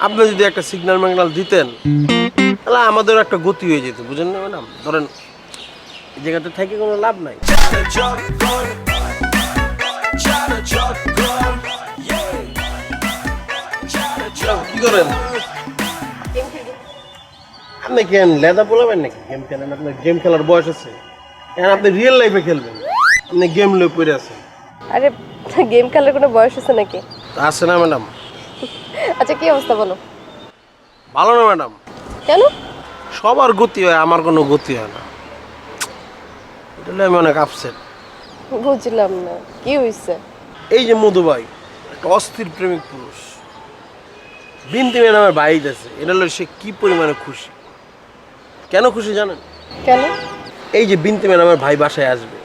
আপনি যদি একটা সিগন্যাল ম্যাগনাল দিতেন তাহলে আমাদেরও একটা গতি হয়ে যেত, বুঝেন না ম্যাডাম? ধরেন এই জায়গাতে থেকে কোনো লাভ নাই। কি করেন আপনি? কেন লেদা বলবেন নাকি? গেম খেলেন? আপনার গেম খেলার বয়স আছে? এখন আপনি রিয়েল লাইফে খেলবেন, আপনি গেম লয়ে পড়ে আছেন। আরে গেম খেলার কোনো বয়স আছে নাকি? আছে না ম্যাডাম? আচ্ছা কি অবস্থা বলো। ভালো না ম্যাডাম? কেন? সবার গতি হয়, আমার কোনো গতি হয় না। এটা নিয়ে আমি অনেক আপসেট। বুঝলাম না কি হয়েছে। এই যে মধু ভাই একটা অস্থির প্রেমিক পুরুষ, বিনতি ম্যাডামের ভাই আছে, এটা হলো সে কি পরিমাণে খুশি। কেন খুশি জানেন? কেন? এই যে বিনতি ম্যাডামের ভাই বাসায় আসবে,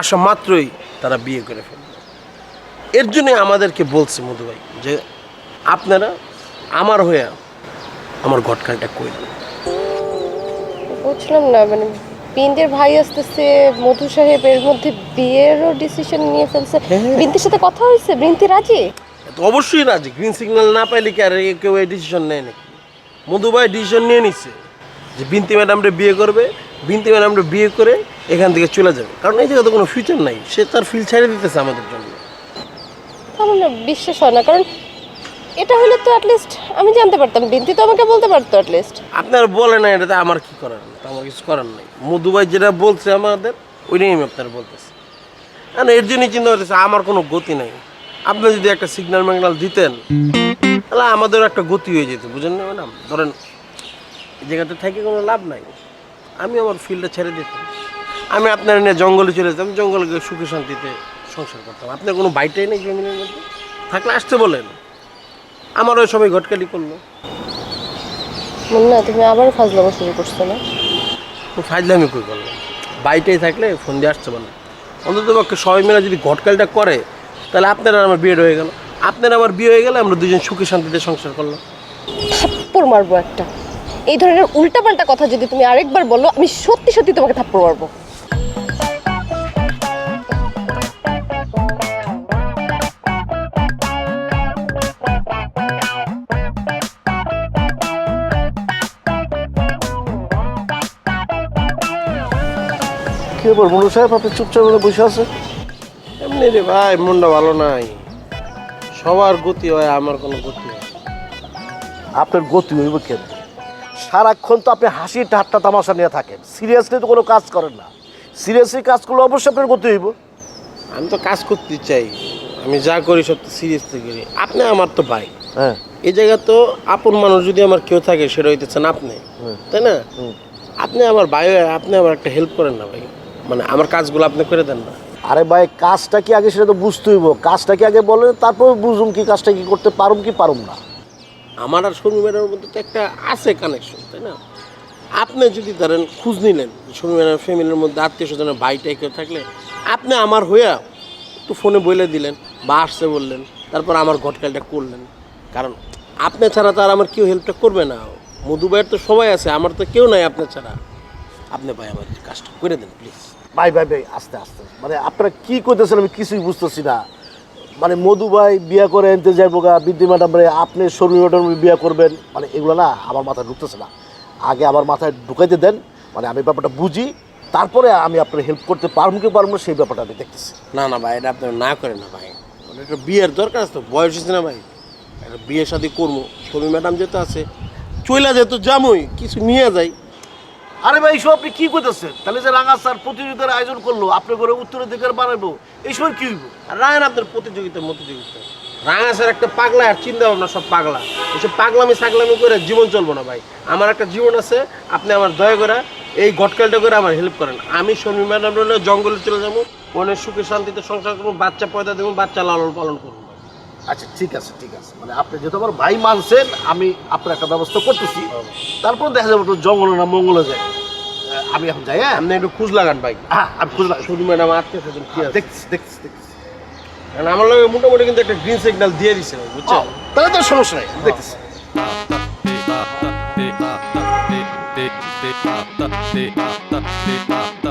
আসা মাত্রই তারা বিয়ে করে ফেলবে। এর জন্য আমাদেরকে বলছে মধু ভাই যে আপনারা আমার হয়ে আমার ঘটকালটা কই দেন। বুঝলাম না, মানে বিন্দের ভাই আসতেছে, মধু সাহেব এর মধ্যে বিয়েরও ডিসিশন নিয়ে ফেলছে। বিন্তির সাথে কথা হয়েছে? বিন্তি রাজি? তো অবশ্যই রাজি। গ্রিন সিগন্যাল না পাইলে কি আর কেউ এই ডিসিশন নেয় নাকি? মধু ভাই ডিসিশন নিয়ে নিচ্ছে যে বিনতি ম্যাডামরে বিয়ে করবে, বিনতি ম্যাডামরে বিয়ে করে এখান থেকে চলে যাবে, কারণ এই জায়গায় তো কোনো ফিউচার নাই। সে তার ফিল ছেড়ে দিতেছে আমাদের জন্য। আমার না বিশ্বাস হয় না, কারণ এটা হলে তো অ্যাটলিস্ট আমি জানতে পারতাম, বিন্তি তো আমাকে বলতে পারতো অ্যাটলিস্ট। আপনার বলে না, এটাতে আমার কি করার? আমার কিছু করার নাই। মধু ভাই যেটা বলছে আমাদের, ওইটাই আমি আপনার বলতেছি। না, এর জন্যই চিন্তা করতেছে আমার কোনো গতি নাই। আপনি যদি একটা সিগন্যাল ম্যাগনাল দিতেন তাহলে আমাদেরও একটা গতি হয়ে যেত, বুঝেন না ম্যাডাম? ধরেন এই জায়গাতে থেকে কোনো লাভ নাই, আমি আমার ফিল্ডটা ছেড়ে দিতাম। আমি আপনার নিয়ে জঙ্গলে চলে যেতাম, জঙ্গলে গিয়ে সুখে শান্তিতে সংসার করতাম। আপনার কোনো বাইটাই নেই ফ্যামিলির মধ্যে? থাকলে আসতে বলেন। আমার ওই সবাই ঘটকালি করলো। না তুমি আবার ফাজলামো শুরু করছো না? ফাইজলে আমি কই করলাম? বাইটাই থাকলে ফোন দিয়ে আসতে বলেন। অন্তত পক্ষে সবাই মিলে যদি ঘটকালিটা করে তাহলে আপনার আর আমার বিয়ে হয়ে গেল, আপনার আমার বিয়ে হয়ে গেলে আমরা দুজন সুখে শান্তিতে সংসার করলাম। থাপ্পড় মারবো একটা। এই ধরনের উল্টাপাল্টা কথা যদি তুমি আরেকবার বলো, আমি সত্যি সত্যি তোমাকে থাপ্পড় মারবো। কি ব্যাপার মনু সাহেব, আপনি চুপচাপ করে বসে আছেন? এমনি রে ভাই, মনটা ভালো নাই। সবার গতি হয়, আমার কোনো গতি হয় না। আপনার গতি হইব কেন? সারাক্ষণ তো আপনি হাসি ঠাট্টা তামাশা নিয়ে থাকেন, সিরিয়াসলি তো কোনো কাজ করেন না। সিরিয়াসলি কাজ করলে অবশ্যই আপনার গতি হইব। আমি তো কাজ করতে চাই, আমি যা করি সব তো সিরিয়াসলি করি। আপনি আমার তো ভাই, হ্যাঁ এই জায়গা তো আপন মানুষ যদি আমার কেউ থাকে সেটা হইতেছেন আপনি, তাই না? আপনি আমার ভাই হয়ে আপনি আমার একটা হেল্প করেন না ভাই, মানে আমার কাজগুলো আপনি করে দেন না। আরে ভাই, কাজটা কি আগে সেটা তো বুঝতে হইব। কাজটা কি আগে বলেন, তারপর বুঝুম কি কাজটা কি করতে পারুম কি পারুম না। আমার আর শর্মিমার মধ্যে তো একটা আছে কানেকশন, তাই না? আপনি যদি ধরেন খোঁজ নিলেন শর্মিমার ফ্যামিলির মধ্যে আত্মীয় স্বজনের ভাইটাই কেউ থাকলে আপনি আমার হইয়া একটু ফোনে বলে দিলেন বা আসছে বললেন, তারপর আমার ঘটকালটা করলেন। কারণ আপনি ছাড়া তো আর আমার কেউ হেল্পটা করবে না। মধু ভাইয়ের তো সবাই আছে, আমার তো কেউ নাই আপনার ছাড়া। আপনি ভাই আমার এই কাজটা করে দেন প্লিজ। ভাই ভাই ভাই, আস্তে আস্তে, মানে আপনারা কি করতেছেন আমি কিছুই বুঝতেছি না। মানে মধু ভাই বিয়া করে এনতে যাইবো গা, বিদ্যি ম্যাডাম রে আপনি শর্মী ম্যাডাম বিয়া করবেন, মানে এগুলো না আমার মাথায় ঢুকতেছে না। আগে আমার মাথায় ঢুকাইতে দেন, মানে আমি ব্যাপারটা বুঝি, তারপরে আমি আপনার হেল্প করতে পারবো কি পারবো না সেই ব্যাপারটা আমি দেখতেছি। না না ভাই, এটা আপনি না করেন না ভাই। মানে একটা বিয়ের দরকার আছে তো, বয়স হয়েছে না ভাই, একটা বিয়ে শাদী করবো। শর্মী ম্যাডাম যেতে আছে, চইলা যেত জামুই কিছু নিয়ে যাই। আরে ভাই, এইসব আপনি কি করতেছেন? তাহলে যে রাঙা স্যার প্রতিযোগিতার আয়োজন করলো, আপনি করে উত্তরের দিকে বানাবো, এইসব কি হইব? আর রায়ন আপনার প্রতিযোগিতা রাঙা স্যার একটা পাগলা, আর চিন্তা ভাবনা সব পাগলা। এসব পাগলামি সাগলামি করে জীবন চলবো না ভাই। আমার একটা জীবন আছে, আপনি আমার দয়া করে এই ঘটকালটা করে আমার হেল্প করেন। আমি শর্মী ম্যাডাম জঙ্গলে চলে যাবো, অনেক সুখে শান্তিতে সংসার করবো, বাচ্চা পয়দা দেবো, বাচ্চা লালন পালন করবো। আচ্ছা ঠিক আছে ঠিক আছে, মানে আপনি যেহেতু আমার ভাই মানছেন, আমি আপনার একটা ব্যবস্থা করতেছি। তারপর দেখা যাবে একটু জঙ্গলে না মঙ্গলে যায়। আমি এখন যাই। হ্যাঁ, আপনি একটু খোঁজ লাগান ভাই। হ্যাঁ আমি খুঁজলাম। শর্মী ম্যাডাম আত্মীয় স্বজন কি আছে দেখছি দেখছি দেখছি। কারণ আমার লোক মোটামুটি কিন্তু একটা গ্রিন সিগন্যাল দিয়ে দিচ্ছে বুঝছেন। তাহলে তো সমস্যা নেই, দেখতেছি। da da da da da da da da da da da